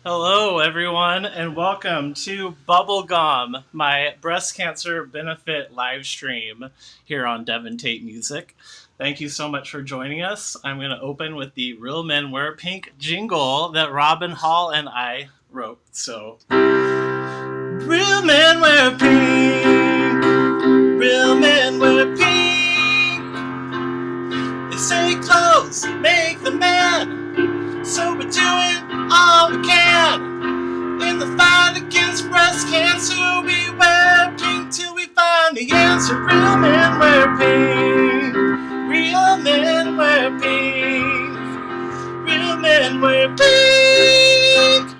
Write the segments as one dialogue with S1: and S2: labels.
S1: Hello, everyone, and welcome to Bubblegum, my breast cancer benefit live stream here on Devin Tait Music. Thank you so much for joining us. I'm going to open with the Real Men Wear Pink jingle that Robin Hall and I wrote. So, real men wear pink, real men wear pink. They say clothes make the man, so we're doing all we can. In the fight against breast cancer, we wear pink till we find the answer. Real men wear pink, real men wear pink, real men wear pink.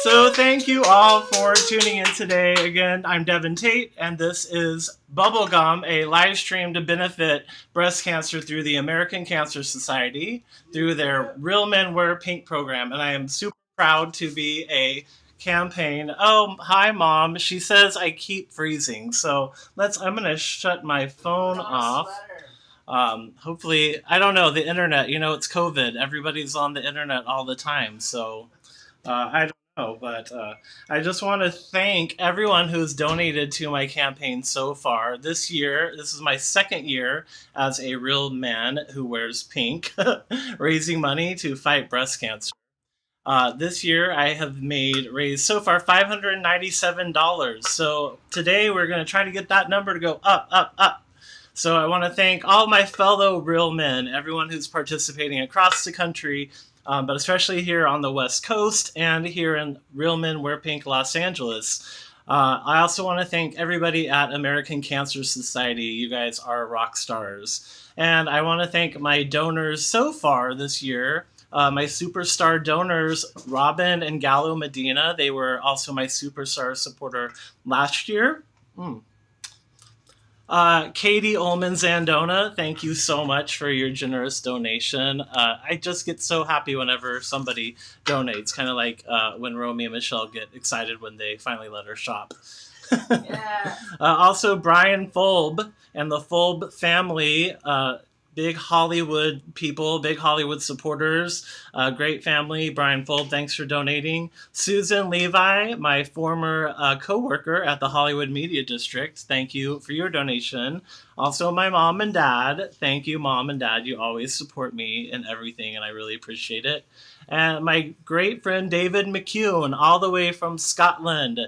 S1: So thank you all for tuning in today. Again, I'm Devin Tait, and this is Bubblegum, a live stream to benefit breast cancer through the American Cancer Society, through their Real Men Wear Pink program. And I am super proud to be a campaign. Oh, hi, Mom. She says I keep freezing. So I'm going to shut my phone off. Hopefully, I don't know, the internet, it's COVID. Everybody's on the internet all the time. So I don't know, but I just want to thank everyone who's donated to my campaign so far. This year, this is my second year as a real man who wears pink, raising money to fight breast cancer. This year, I have raised so far $597. So today, we're going to try to get that number to go up, up, up. So I want to thank all my fellow real men, everyone who's participating across the country, but especially here on the West Coast and here in Real Men Wear Pink, Los Angeles. I also want to thank everybody at American Cancer Society. You guys are rock stars. And I want to thank my donors so far this year. My superstar donors, Robin and Gallo Medina. They were also my superstar supporter last year. Katie Ullman Zandona, thank you so much for your generous donation. I just get so happy whenever somebody donates, kind of like when Romy and Michelle get excited when they finally let her shop. Yeah. Also, Brian Fulb and the Fulb family, big Hollywood people, big Hollywood supporters, great family. Brian Fulb, thanks for donating. Susan Levi, my former co-worker at the Hollywood Media District, thank you for your donation. Also, my mom and dad, thank you, Mom and Dad. You always support me in everything, and I really appreciate it. And my great friend David McCune, all the way from Scotland.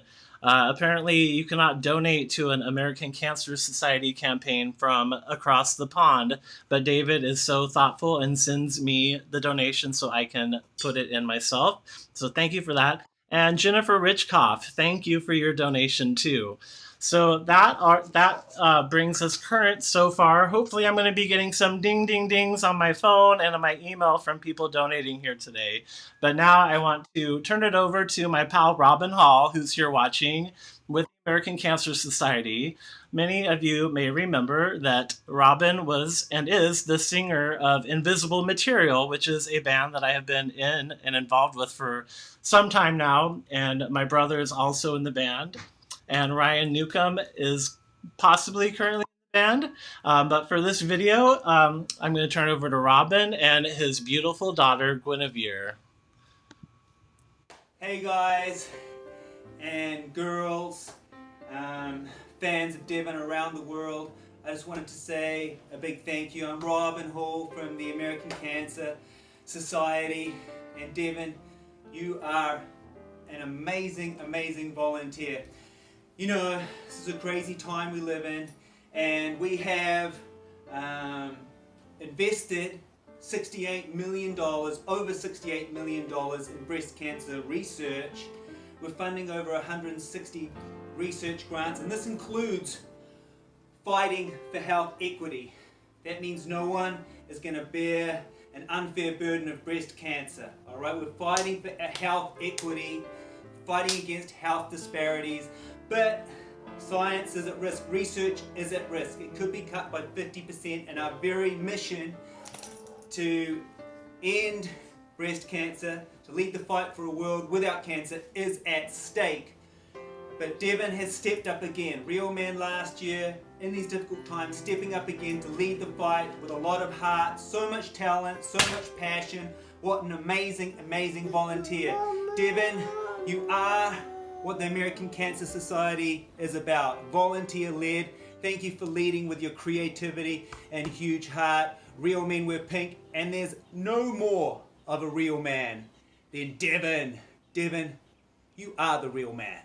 S1: Apparently, you cannot donate to an American Cancer Society campaign from across the pond, but David is so thoughtful and sends me the donation so I can put it in myself. So thank you for that. And Jennifer Richkoff, thank you for your donation too. So that brings us current so far. Hopefully I'm going to be getting some ding, ding, dings on my phone and on my email from people donating here today. But now I want to turn it over to my pal Robin Hall, who's here watching with the American Cancer Society. Many of you may remember that Robin was and is the singer of Invisible Material, which is a band that I have been in and involved with for some time now. And my brother is also in the band. and Ryan Newcomb is possibly currently in the band. But for this video, I'm going to turn over to Robin and his beautiful daughter, Guinevere.
S2: Hey guys and girls, fans of Devin around the world. I just wanted to say a big thank you. I'm Robin Hall from the American Cancer Society, and Devin, you are an amazing, amazing volunteer. You know, this is a crazy time we live in, and we have invested $68 million, over $68 million in breast cancer research. We're funding over 160 research grants, and this includes fighting for health equity. That means no one is going to bear an unfair burden of breast cancer. All right, we're fighting for health equity, fighting against health disparities, but science is at risk, research is at risk. It could be cut by 50%, and our very mission to end breast cancer, to lead the fight for a world without cancer, is at stake. But Devin has stepped up again. Real man last year, in these difficult times, stepping up again to lead the fight with a lot of heart, so much talent, so much passion. What an amazing, amazing volunteer. Devin, you are what the American Cancer Society is about, volunteer-led. Thank you for leading with your creativity and huge heart. Real men wear pink, and there's no more of a real man than Devin. Devin, you are the real man.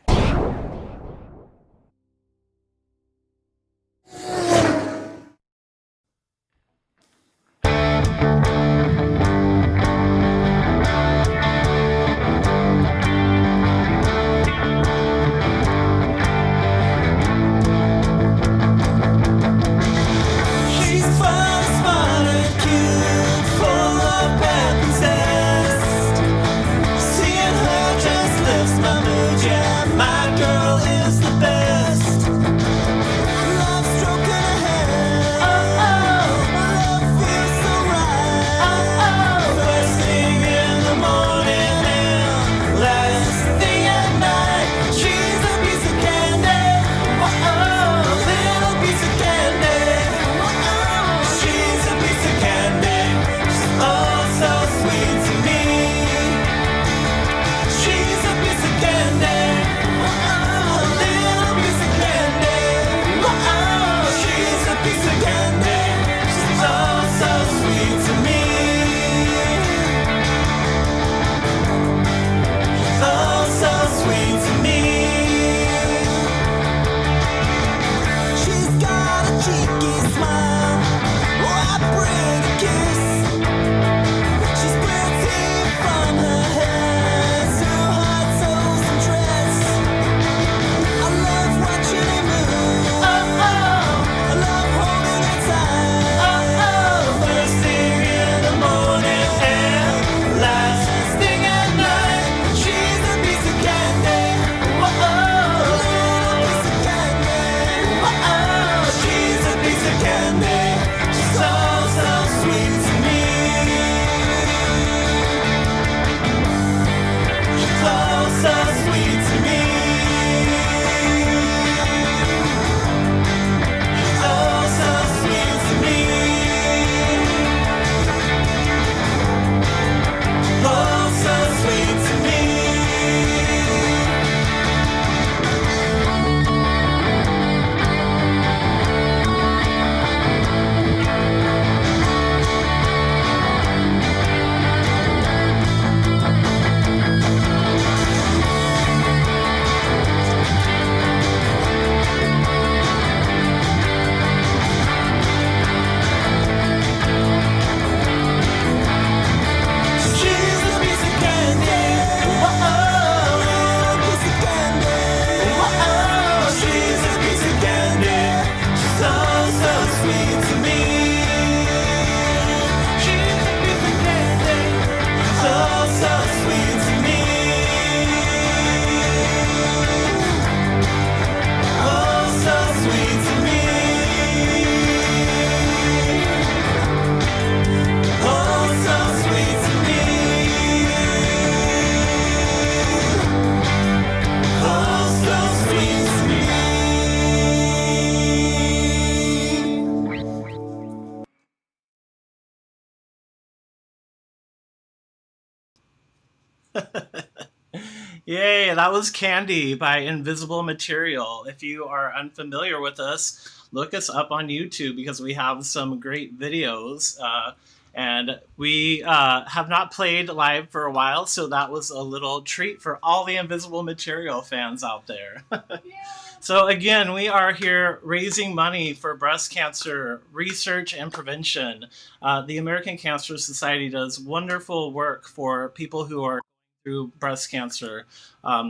S1: Yay, that was Candy by Invisible Material. If you are unfamiliar with us, look us up on YouTube because we have some great videos. And we have not played live for a while, so that was a little treat for all the Invisible Material fans out there. So, again, we are here raising money for breast cancer research and prevention. The American Cancer Society does wonderful work for people who are through breast cancer.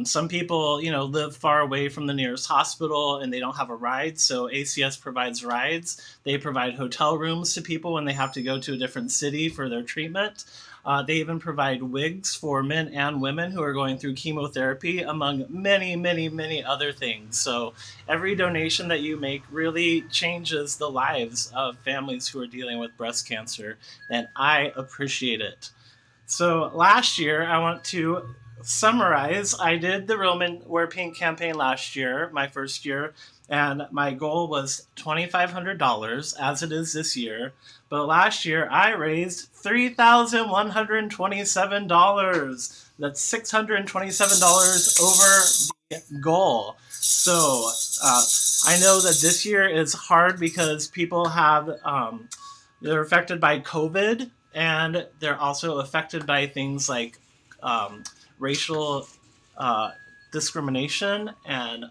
S1: Some people, live far away from the nearest hospital and they don't have a ride, so ACS provides rides. They provide hotel rooms to people when they have to go to a different city for their treatment. They even provide wigs for men and women who are going through chemotherapy, among many, many, many other things. So every donation that you make really changes the lives of families who are dealing with breast cancer, and I appreciate it. So last year, I want to summarize. I did the Roman Wear Pink campaign last year, my first year, and my goal was $2,500, as it is this year. But last year, I raised $3,127. That's $627 over the goal. So I know that this year is hard because people have they're affected by COVID, and they're also affected by things like racial uh, discrimination. And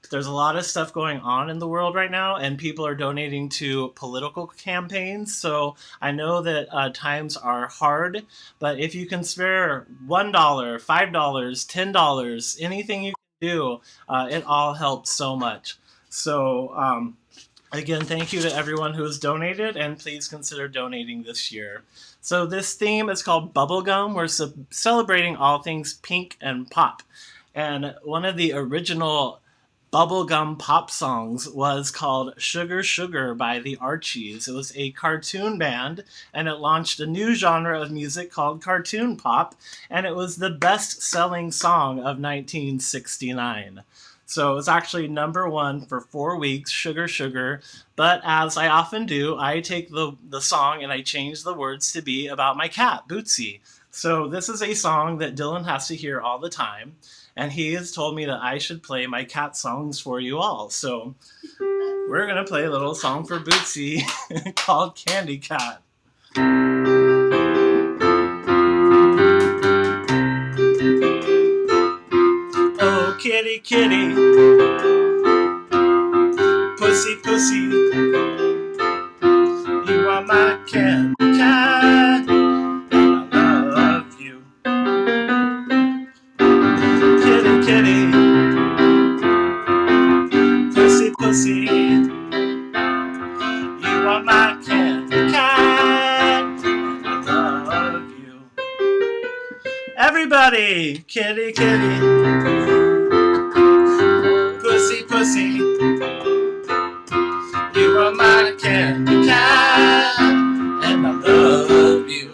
S1: there's a lot of stuff going on in the world right now, and people are donating to political campaigns. So I know that times are hard, but if you can spare $1, $5, $10, anything you can do, it all helps so much. So again, thank you to everyone who has donated, and please consider donating this year. So this theme is called Bubblegum. We're celebrating all things pink and pop. And one of the original bubblegum pop songs was called Sugar Sugar by the Archies. It was a cartoon band, and it launched a new genre of music called cartoon pop, and it was the best-selling song of 1969. So it was actually number one for 4 weeks, Sugar Sugar. But as I often do, I take the song and I change the words to be about my cat, Bootsy. So this is a song that Dylan has to hear all the time. And he has told me that I should play my cat songs for you all. So we're going to play a little song for Bootsy called Candy Cat. Oh, kitty, kitty, pussy, pussy, you are my candy cat, and I love you. Kitty, kitty, pussy, pussy, you are my candy cat, and I love you. Everybody, kitty, kitty, pussy, pussy, you are my candy cat, and I love you.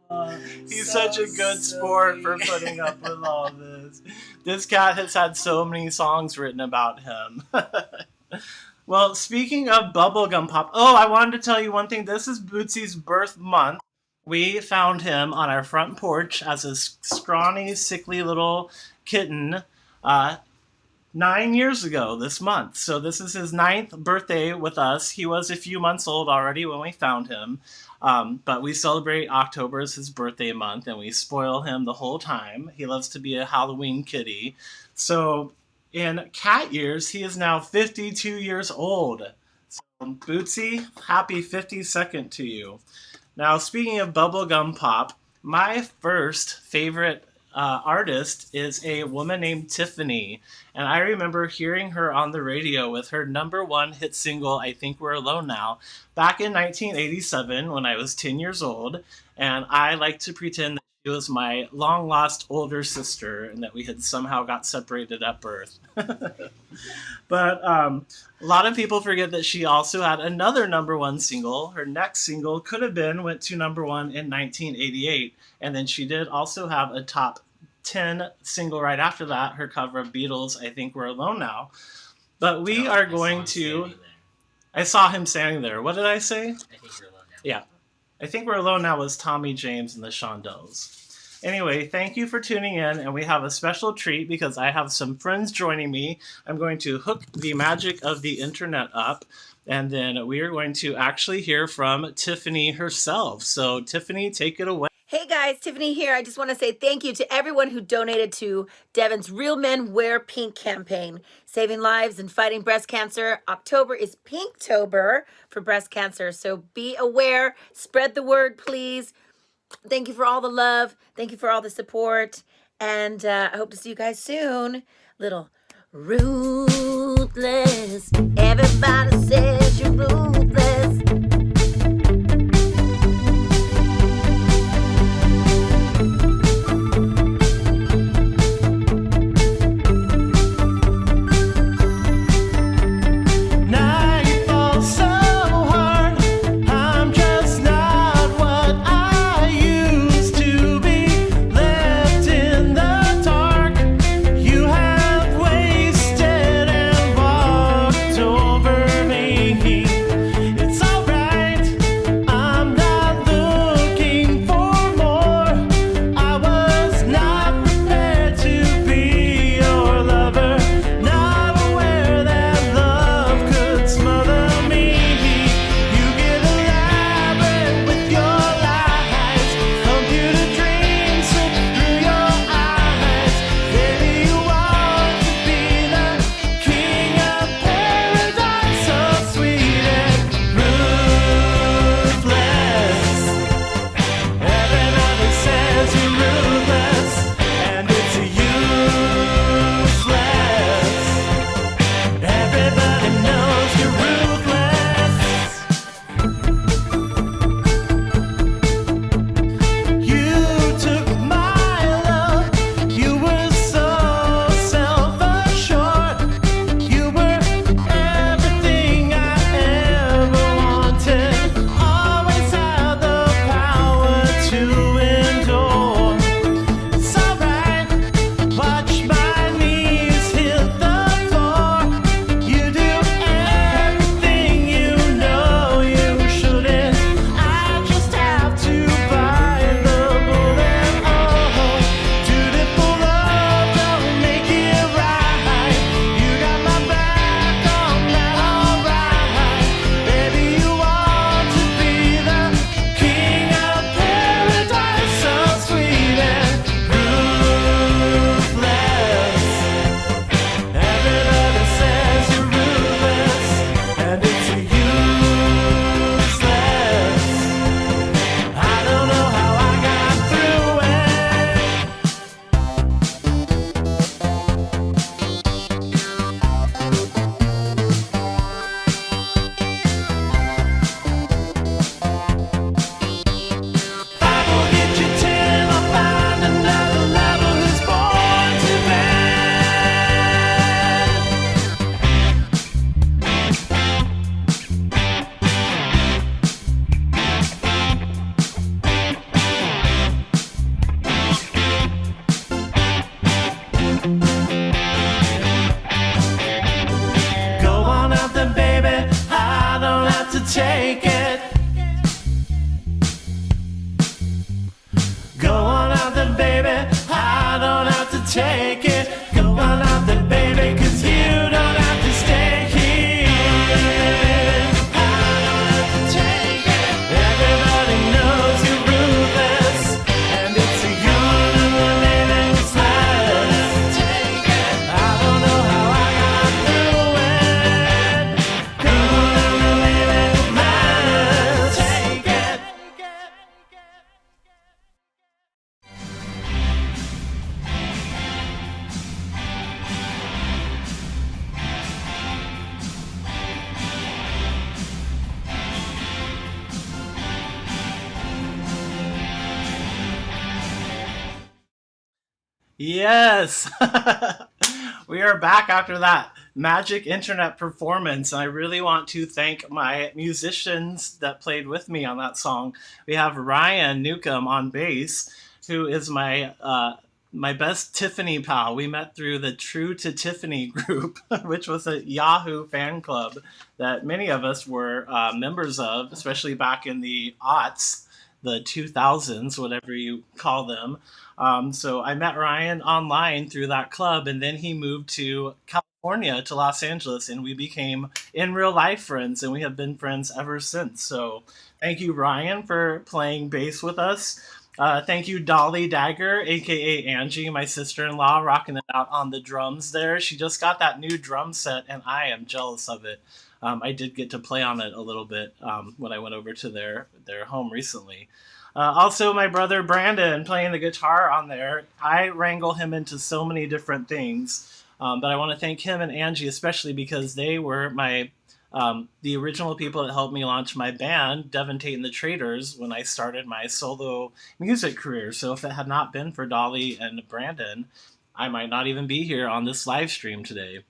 S1: Oh, he's such a good sport for putting up with all this. This cat has had so many songs written about him. Well, speaking of bubblegum pop, I wanted to tell you one thing. This is Bootsy's birth month. We found him on our front porch as a scrawny, sickly little kitten 9 years ago this month. So this is his 9th birthday with us. He was a few months old already when we found him. But we celebrate October as his birthday month, and we spoil him the whole time. He loves to be a Halloween kitty. So in cat years, he is now 52 years old. So Bootsy, happy 52nd to you. Now, speaking of bubblegum pop, my first favorite artist is a woman named Tiffany. And I remember hearing her on the radio with her number one hit single, I Think We're Alone Now, back in 1987 when I was 10 years old. And I like to pretend that she was my long lost older sister and that we had somehow got separated at birth. But a lot of people forget that she also had another number one single. Her next single went to number one in 1988. And then she did also have a top 10 single right after that, her cover of Beatles' I Think We're Alone Now. But we are going to... I saw him standing there. What did I say?
S3: I think we're alone now.
S1: Yeah. I think we're alone now was Tommy James and the Shondells. Anyway, thank you for tuning in, and we have a special treat because I have some friends joining me. I'm going to hook the magic of the internet up, and then we are going to actually hear from Tiffany herself. So, Tiffany, take it away.
S4: Hey guys, Tiffany here. I just want to say thank you to everyone who donated to Devin's Real Men Wear Pink campaign, saving lives and fighting breast cancer. October is Pinktober for breast cancer, so be aware, spread the word, please. Thank you for all the love. Thank you for all the support, and I hope to see you guys soon. Little ruthless. Everybody says you're ruthless.
S5: Take it. Go on out there, baby. I don't have to take it. Go on out there, baby, 'cause you don't have to stay here. I don't have to take it. Everybody knows you're ruthless, and it's you and the living slides. I don't know how I got through it. Go on and the living slides. Take it.
S1: Yes! We are back after that magic internet performance, and I really want to thank my musicians that played with me on that song. We have Ryan Newcomb on bass, who is my my best Tiffany pal. We met through the True to Tiffany group, which was a Yahoo fan club that many of us were members of, especially back in the aughts, the 2000s, whatever you call them. So I met Ryan online through that club, and then he moved to California, to Los Angeles, and we became in real life friends, and we have been friends ever since. So thank you, Ryan, for playing bass with us. Thank you, Dolly Dagger, aka Angie, my sister-in-law, rocking it out on the drums there. She just got that new drum set, and I am jealous of it. I did get to play on it a little bit when I went over to their home recently. Also, my brother Brandon playing the guitar on there. I wrangle him into so many different things, but I want to thank him and Angie especially because they were the original people that helped me launch my band, Devin Tait and the Traders, when I started my solo music career. So if it had not been for Dolly and Brandon, I might not even be here on this live stream today.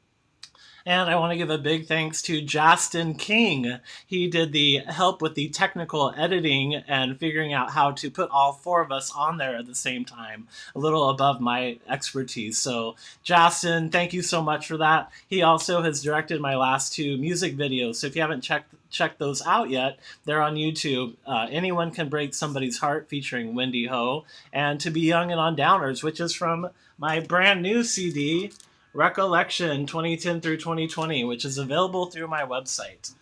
S1: And I want to give a big thanks to Justin King. He did the help with the technical editing and figuring out how to put all four of us on there at the same time, a little above my expertise. So Justin, thank you so much for that. He also has directed my last two music videos. So if you haven't checked those out yet, they're on YouTube. Anyone Can Break Somebody's Heart featuring Wendy Ho, and To Be Young and on Downers, which is from my brand new CD, Recollection 2010 through 2020, which is available through my website.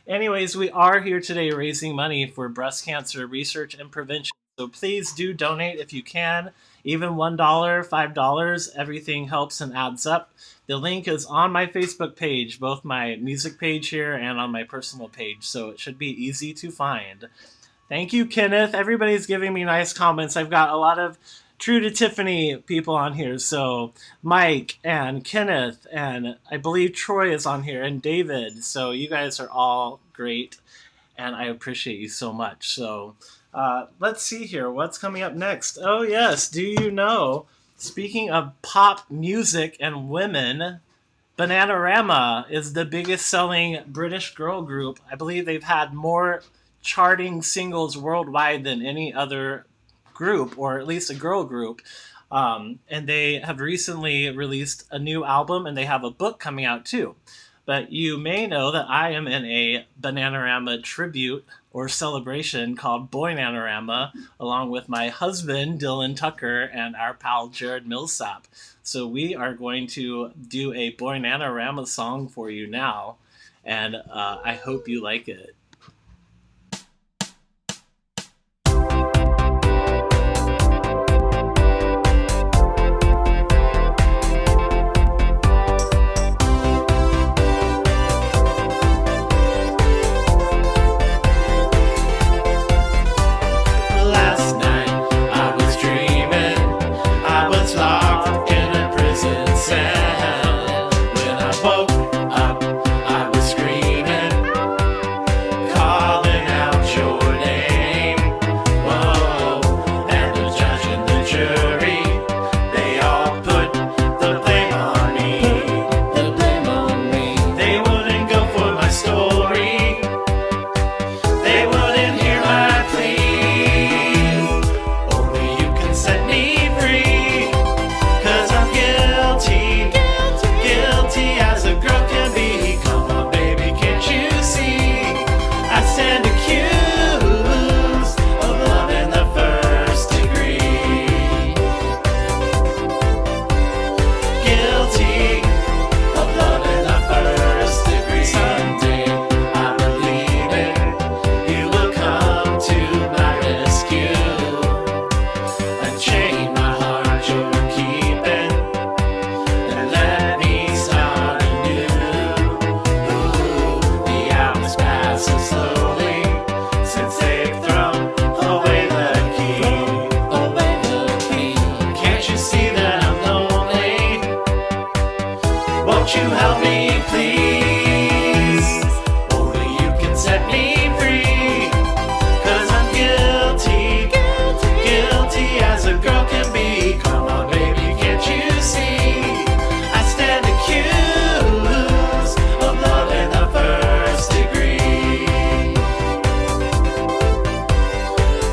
S1: Anyways, we are here today raising money for breast cancer research and prevention. So please do donate if you can. Even $1, $5, everything helps and adds up. The link is on my Facebook page, both my music page here and on my personal page, so it should be easy to find. Thank you, Kenneth. Everybody's giving me nice comments. I've got a lot of True to Tiffany people on here. So Mike and Kenneth, and I believe Troy is on here, and David. So you guys are all great, and I appreciate you so much. So let's see here. What's coming up next? Oh, yes. Do you know, speaking of pop music and women, Bananarama is the biggest selling British girl group. I believe they've had more charting singles worldwide than any other group, or at least a girl group. And they have recently released a new album, and they have a book coming out too. But you may know that I am in a Bananarama tribute or celebration called Boynanarama, along with my husband, Dylan Tucker, and our pal, Jared Millsap. So we are going to do a Boynanarama song for you now, and I hope you like it.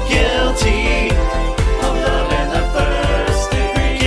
S5: Guilty of love in the first degree.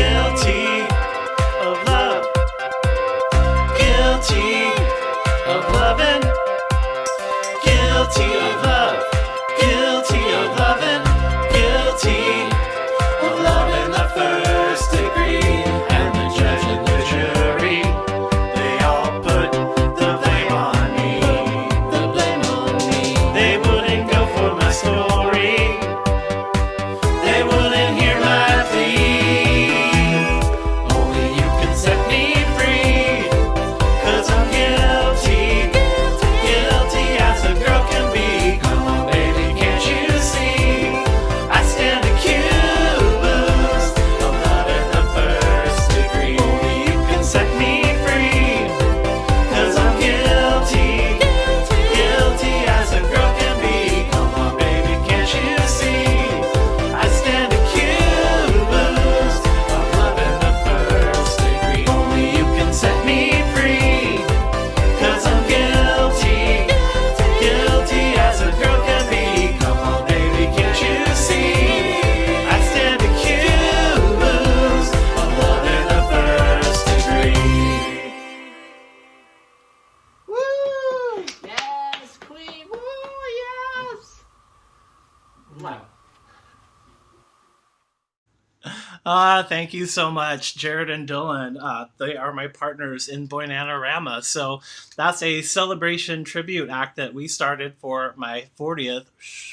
S1: Thank you so much, Jared and Dylan. They are my partners in Boynanorama. So that's a celebration tribute act that we started for my 40th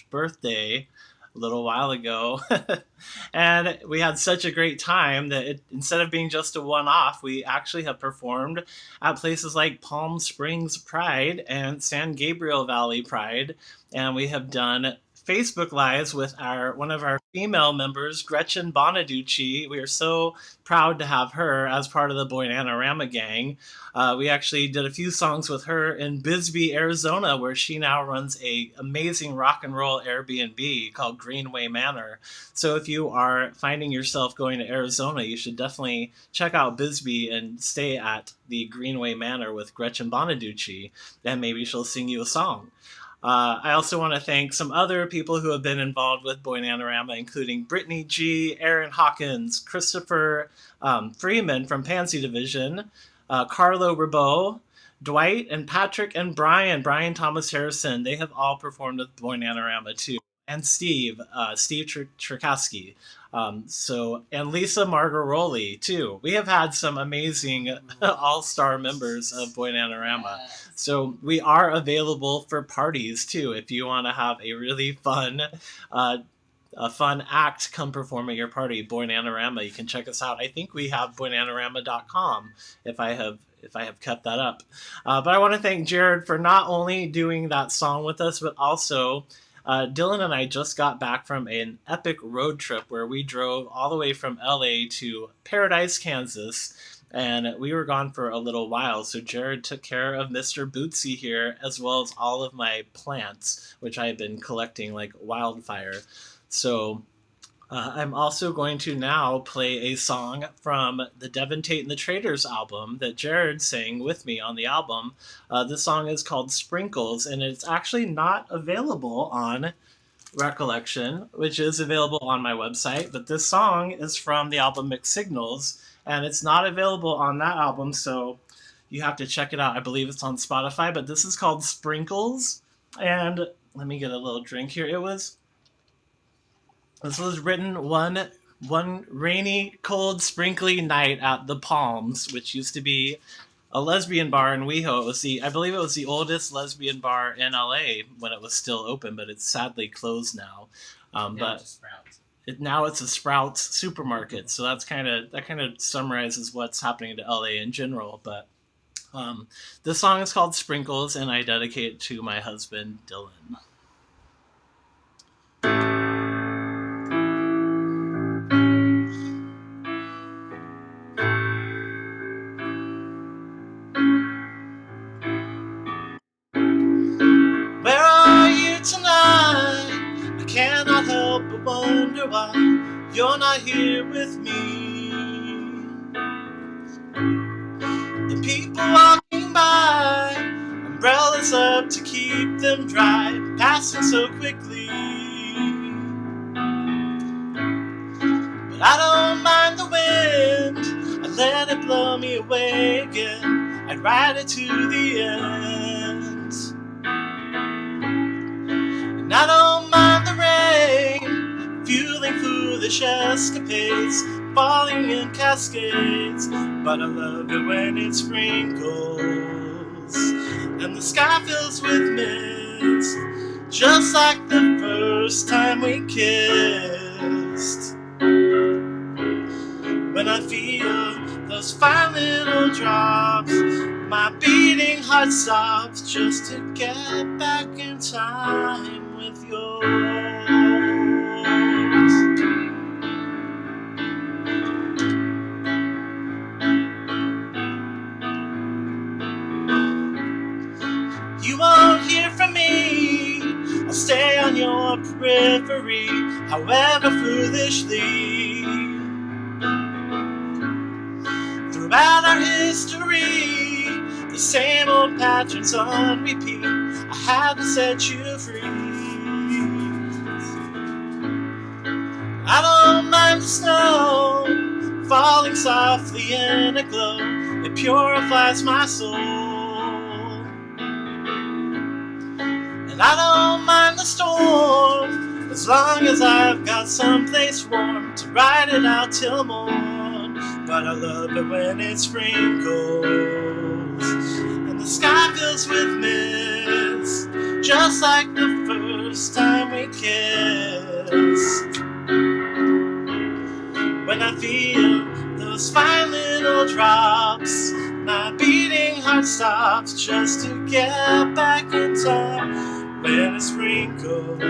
S1: birthday a little while ago. And we had such a great time that instead of being just a one off, we actually have performed at places like Palm Springs Pride and San Gabriel Valley Pride. And we have done Facebook Lives with one of our female members, Gretchen Bonaducci. We are so proud to have her as part of the Boynanorama gang. We actually did a few songs with her in Bisbee, Arizona, where she now runs a amazing rock and roll Airbnb called Greenway Manor. So if you are finding yourself going to Arizona, you should definitely check out Bisbee and stay at the Greenway Manor with Gretchen Bonaducci, and maybe she'll sing you a song. I also want to thank some other people who have been involved with Boynanorama, including Brittany G., Aaron Hawkins, Christopher Freeman from Pansy Division, Carlo Rabeau, Dwight and Patrick and Brian Thomas Harrison. They have all performed with Boynanorama too. And Steve Cherkasky. And Lisa Margaroli too. We have had some amazing all-star members of Boynanorama. So we are available for parties too. If you want to have a really fun act come perform at your party, Boynanorama, you can check us out. I think we have boynanorama.com if I have kept that up. But I want to thank Jared for not only doing that song with us, but also Dylan and I just got back from an epic road trip where we drove all the way from LA to Paradise, Kansas, and we were gone for a little while. So Jared took care of Mr. Bootsy here, as well as all of my plants, which I've been collecting like wildfire. So I'm also going to now play a song from the Devin Tait and the Traders album that Jared sang with me on the album. This song is called Sprinkles, and it's actually not available on Recollection, which is available on my website. But this song is from the album Mixed Signals, and it's not available on that album, so you have to check it out. I believe it's on Spotify, but this is called Sprinkles. And let me get a little drink here. This was written one rainy, cold, sprinkly night at the Palms, which used to be a lesbian bar in WeHo. I believe it was the oldest lesbian bar in LA when it was still open, but it's sadly closed now. But now it's a Sprouts supermarket, so that kind of summarizes what's happening to LA in general. But this song is called Sprinkles, and I dedicate it to my husband Dylan. Where are you tonight? I cannot help but wonder why you're not here with me. The people walking by, umbrellas up to keep them dry, passing so quickly. But I don't mind the wind, I let it blow me away again, I'd ride it to the end. And I don't mind the rain, fueling foolish escapades, falling in cascades, but I love it when it sprinkles, and the sky fills with mist, just like the first time we kissed. When I feel those fine little drops, my beating heart stops just to get back in time with yours. You won't hear from me, I'll stay on your periphery, however foolishly. Throughout our history, the same old patterns on repeat, I had to set you free. I don't mind the snow falling softly in a glow, it purifies my soul. And I don't mind the storm as long as I've got someplace warm to ride it out till morn. But I love it when it sprinkles and the sky fills with mist, just like the first time we kissed. When I feel those fine little drops, my beating heart stops just to get back in time. When it sprinkles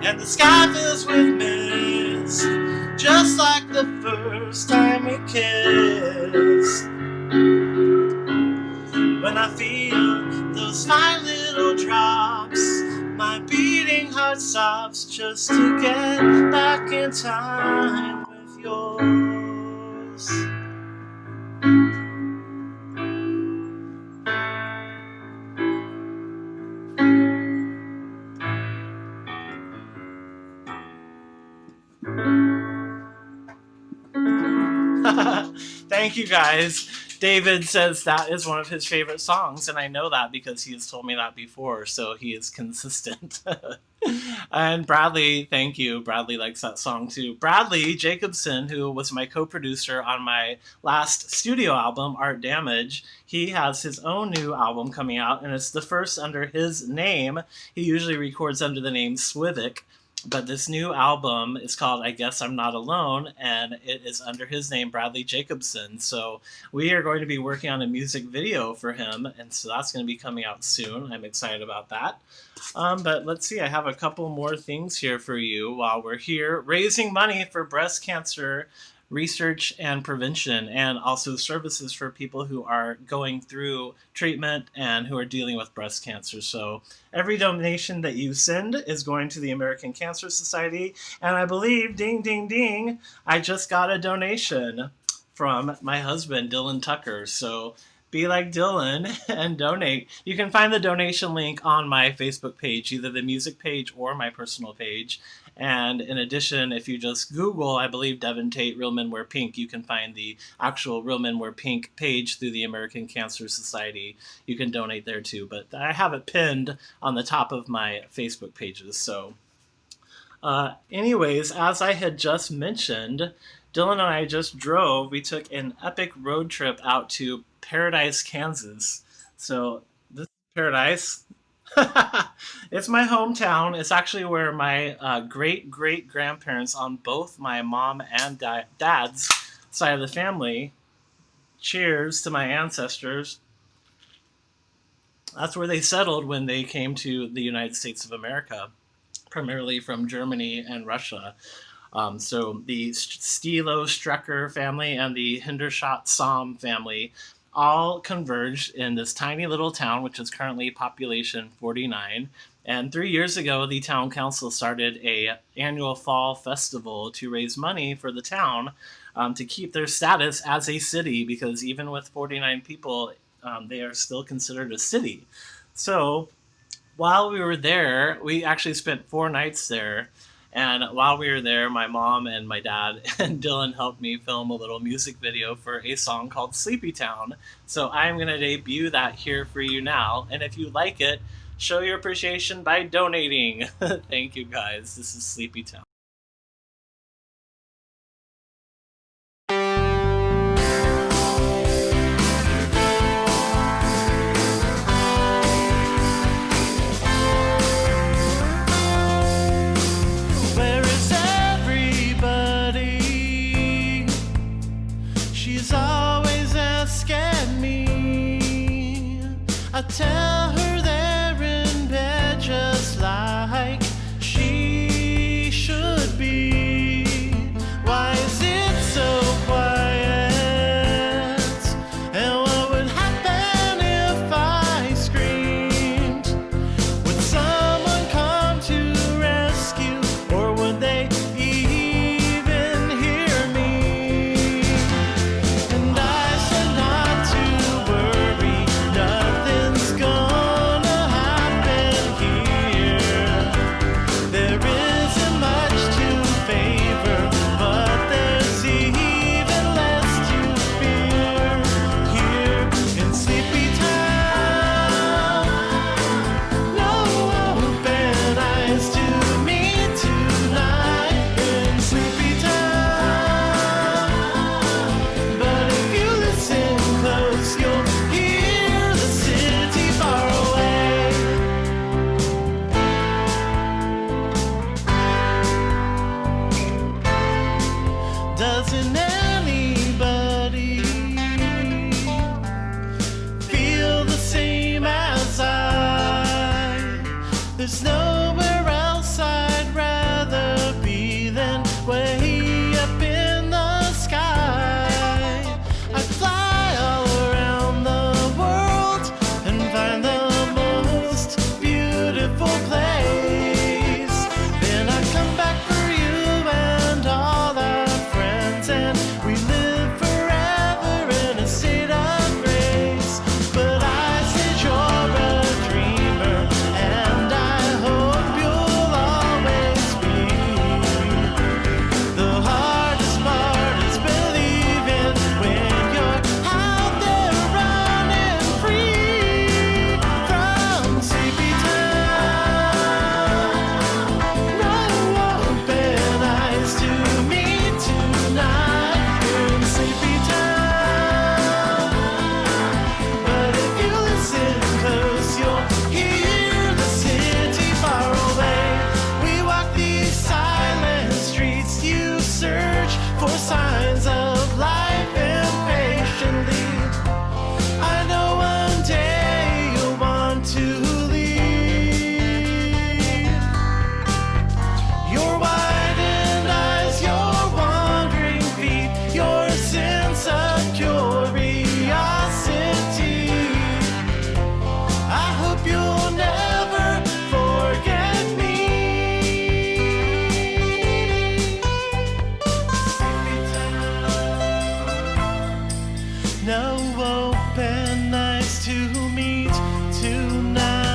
S1: and the sky fills with mist, just like the first time we kissed. When I feel those fine little drops, my beating heart stops just to get back in time with yours. Thank you guys. David says that is one of his favorite songs, and I know that because he has told me that before, so he is consistent. And Bradley, thank you. Bradley likes that song too. Bradley Jacobson, who was my co-producer on my last studio album, Art Damage, he has his own new album coming out, and it's the first under his name. He usually records under the name Swivik. But this new album is called I Guess I'm Not Alone, and it is under his name, Bradley Jacobson. So we are going to be working on a music video for him, and so that's going to be coming out soon. I'm excited about that. But let's see, I have a couple more things here for you while we're here. Raising money for breast cancer research and prevention, and also services for people who are going through treatment and who are dealing with breast cancer. So every donation that you send is going to the American Cancer Society, and I believe, ding, ding, ding, I just got a donation from my husband, Dylan Tucker. So be like Dylan and donate. You can find the donation link on my Facebook page, either the music page or my personal page. And in addition, if you just Google, I believe, Devin Tait, Real Men Wear Pink, you can find the actual Real Men Wear Pink page through the American Cancer Society. You can donate there too, but I have it pinned on the top of my Facebook pages. So anyways, as I had just mentioned, Dylan and I just drove. We took an epic road trip out to Paradise, Kansas. So this is Paradise. It's my hometown. It's actually where my great-great-grandparents on both my mom and dad's side of the family, cheers to my ancestors, that's where they settled when they came to the United States of America, primarily from Germany and Russia. So the Stilo Strecker family and the Hindershot Somm family all converged in this tiny little town, which is currently population 49. And 3 years ago, the town council started a annual fall festival to raise money for the town to keep their status as a city, because even with 49 people, they are still considered a city. So while we were there, we actually spent 4 nights there. And while we were there, my mom and my dad and Dylan helped me film a little music video for a song called Sleepy Town. So I'm going to debut that here for you now. And if you like it, show your appreciation by donating. Thank you, guys. This is Sleepy Town.
S5: I tell her they're in bed just like she should be. Why is it so quiet? And what would happen if I screamed? Would someone come to rescue, or would they even hear me? And I said not to worry, nothing's gonna There's nowhere else I'd rather be than way up in the sky. I'd fly all around the world and find the most beautiful place. Then I'd come back for you and all our friends, and we live forever in a state of grace. But I said you're a dreamer, and I hope you'll always be. The hardest part is believing when you're out there running free from sleepy town. No open eyes to meet tonight in sleepy town. But if you listen close, you'll hear the city far away. We walk these silent streets, you search for signs of life impatiently. I know one day you'll want to leave. Your widened eyes, your wandering feet, your sense of curiosity. I hope you'll never forget me. No open eyes to meet tonight.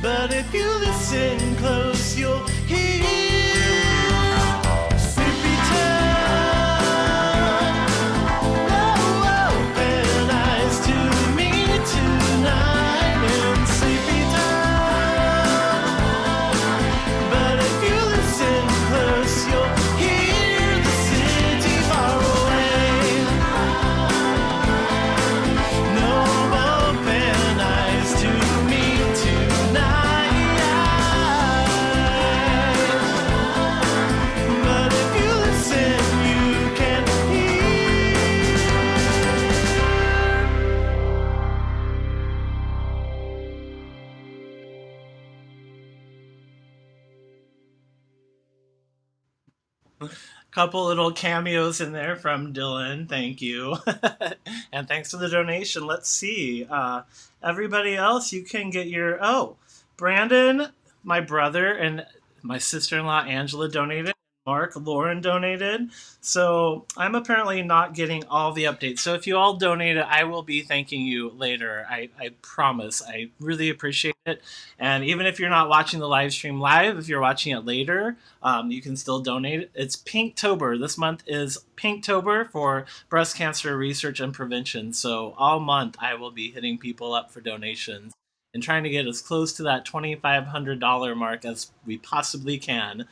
S5: But if you listen close, you'll hear sleepy town. No open eyes to meet tonight in sleepy town. But if you listen close, you'll hear the city far away. No open eyes to meet tonight. But if you listen, you can hear.
S1: Couple little cameos in there from Dylan. Thank you. And thanks for the donation. Let's see. Everybody else, you can get your... Oh, Brandon, my brother, and my sister-in-law Angela donated. Mark, Lauren donated. So I'm apparently not getting all the updates. So if you all donated, I will be thanking you later. I promise. I really appreciate it. And even if you're not watching the live stream live, if you're watching it later, you can still donate. It's Pinktober. This month is Pinktober for breast cancer research and prevention. So all month I will be hitting people up for donations and trying to get as close to that $2,500 mark as we possibly can.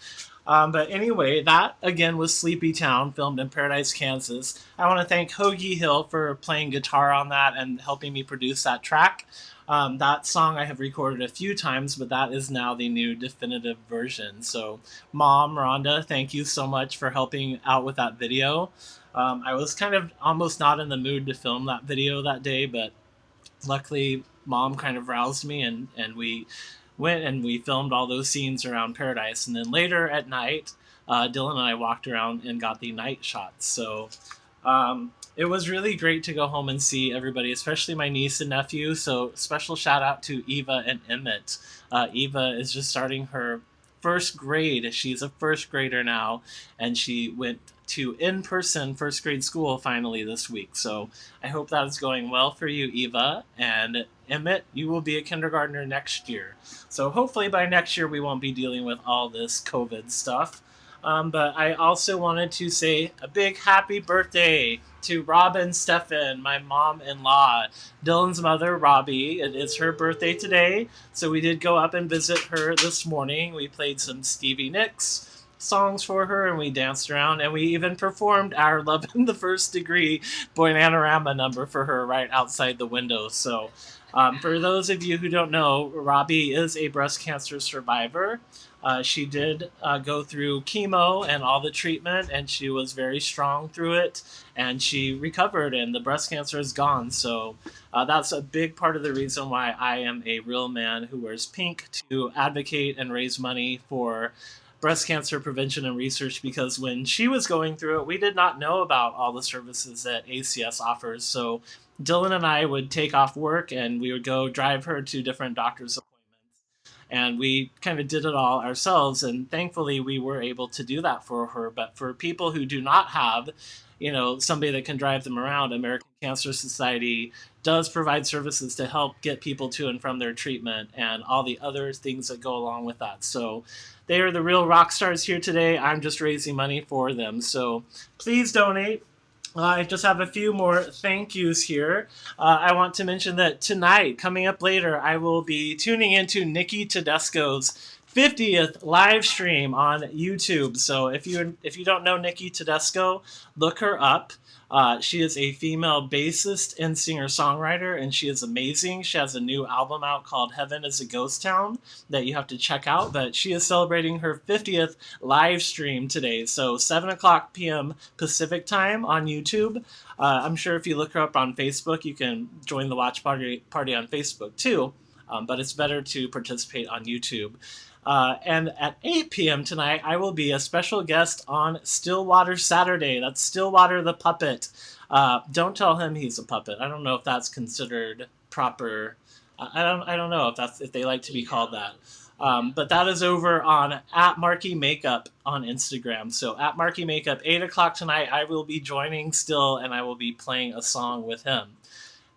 S1: But anyway, that again was Sleepy Town, filmed in Paradise, Kansas. I want to thank Hoagie Hill for playing guitar on that and helping me produce that track. That song I have recorded a few times, but that is now the new definitive version. So, Mom, Rhonda, thank you so much for helping out with that video. I was kind of almost not in the mood to film that video that day, but luckily Mom kind of roused me, and we went and we filmed all those scenes around Paradise. And then later at night, Dylan and I walked around and got the night shots. So it was really great to go home and see everybody, especially my niece and nephew. So special shout out to Eva and Emmett. Eva is just starting her first grade. She's a first grader now, and she went to in-person first grade school finally this week. So I hope that is going well for you, Eva. And Emmett, you will be a kindergartner next year. So hopefully by next year we won't be dealing with all this COVID stuff. But I also wanted to say a big happy birthday to Robin Steffen, my mom-in-law. Dylan's mother, Robbie. It is her birthday today, so we did go up and visit her this morning. We played some Stevie Nicks songs for her, and we danced around, and we even performed our Love in the First Degree Boy-Nanorama number for her right outside the window. So for those of you who don't know, Robbie is a breast cancer survivor. She did go through chemo and all the treatment, and she was very strong through it, and she recovered, and the breast cancer is gone. So that's a big part of the reason why I am a real man who wears pink, to advocate and raise money for breast cancer prevention and research, because when she was going through it, we did not know about all the services that ACS offers. So Dylan and I would take off work and we would go drive her to different doctor's appointments. And we kind of did it all ourselves. And thankfully, we were able to do that for her. But for people who do not have, somebody that can drive them around, American Cancer Society does provide services to help get people to and from their treatment and all the other things that go along with that. So they are the real rock stars here today. I'm just raising money for them. So please donate. I just have a few more thank yous here. I want to mention that tonight, coming up later, I will be tuning into Nikki Tedesco's 50th live stream on YouTube. So if you don't know Nikki Tedesco, look her up. She is a female bassist and singer-songwriter, and she is amazing. She has a new album out called Heaven is a Ghost Town that you have to check out, but she is celebrating her 50th live stream today, so 7 o'clock p.m. Pacific time on YouTube. I'm sure if you look her up on Facebook, you can join the watch party on Facebook too, but it's better to participate on YouTube. And at 8 p.m. tonight, I will be a special guest on Stillwater Saturday. That's Stillwater the Puppet. Don't tell him he's a puppet. I don't know if that's considered proper. I don't know if they like to be called that. But that is over on @MarkyMakeup on Instagram. So @MarkyMakeup, 8 o'clock tonight, I will be joining Still, and I will be playing a song with him.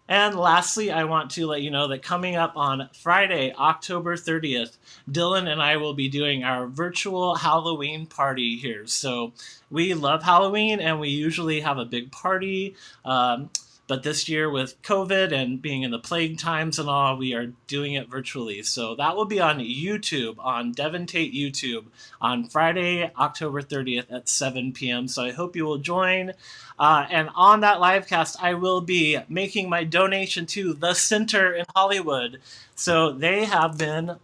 S1: And lastly, I want to let you know that coming up on Friday, October 30th, Dylan and I will be doing our virtual Halloween party here. So we love Halloween, and we usually have a big party. But this year with COVID and being in the plague times and all, we are doing it virtually. So that will be on YouTube, on Devin Tait YouTube, on Friday, October 30th at 7 p.m. So I hope you will join. And on that live cast, I will be making my donation to the Center in Hollywood. So they have been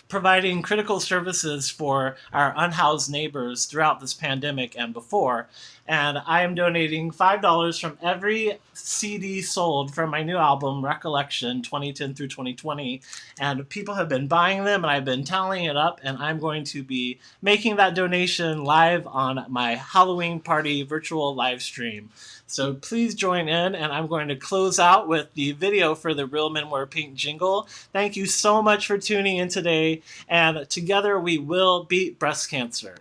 S1: providing critical services for our unhoused neighbors throughout this pandemic and before. And I am donating $5 from every CD sold from my new album, Recollection 2010 through 2020. And people have been buying them, and I've been tallying it up, and I'm going to be making that donation live on my Halloween party virtual live stream. So please join in, and I'm going to close out with the video for the Real Men Wear Pink jingle. Thank you so much for tuning in today, and together we will beat breast cancer.